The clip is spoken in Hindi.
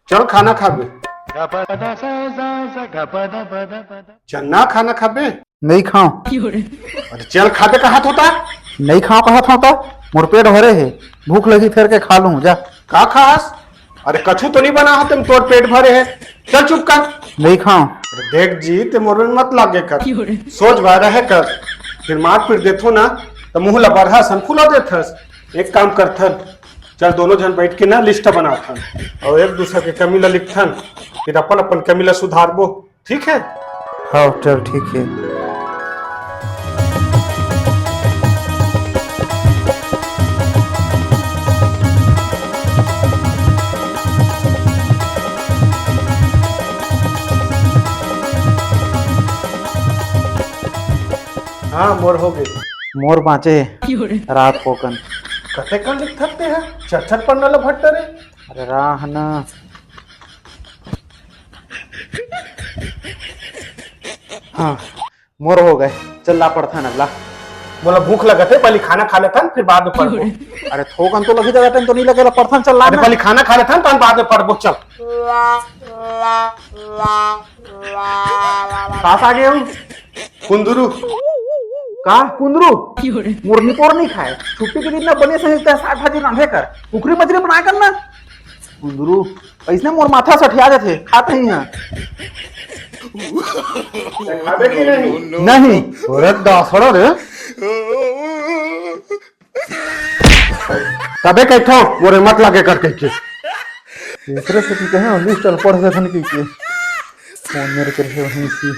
चल खाना खाबे। चन्ना खाना खाबे। नहीं खाओ। अरे चल खाबे का हाथ होता। नहीं खाओ कहा था तो मोर पेट भरे है, भूख लगी फिर के खा लूं जा। का खास? अरे कछु तो नहीं बना हो तुम, तोर पेट भरे है। चल चुप कर। नहीं खाओ। अरे देख जी ते मोर में मत लागे कर, सोच भा रहे कर, फिर मार पीट देथो ना तो मुंह ला बढ़ा सन फुला देथस। एक काम करथन, चल दोनों जन बैठ के ना लिस्ट बनाथन और एक दूसरे के कमी ला लिखथन, फिर अपन अपन कमी ला सुधारबो, ठीक है? हाँ चल ठीक है। हाँ मोर हो गई। मोर बाँचे रात होकन। कते कर लिख थकते हैं छट पन्ना ला भट्ट रे। अरे राह ना। हाँ मोर हो गए, चल ला पड़ता न ला। बोला भूख लगत है, पहले खाना खा लेथन फिर बाद में पढ़बो। अरे थोकन तो लगी जगह टाइम तो नहीं लगेला, पड़थन चल ला अरे ना। पहले खाना खा लेथन तो बाद में पढ़बो। चल पास आ गए हूँ। कुंदरू का कुंदरू मुर्नी पोर नहीं खाए, छुट्टी के दिन ना बने सही साग भाजी रांधे कर, कुकरी मछली बना कर ना। कुंदरू ऐसने मोर माथा सठिया जाते, खाते ही हैं। खाबे की नहीं? नहीं अरे दासड़ा रे। तबे कहथो मोरे मत लागे कर कह के। दूसरे से की कहे लिस्ट पढ़ देथन की फोन मेरे कर वहीं सी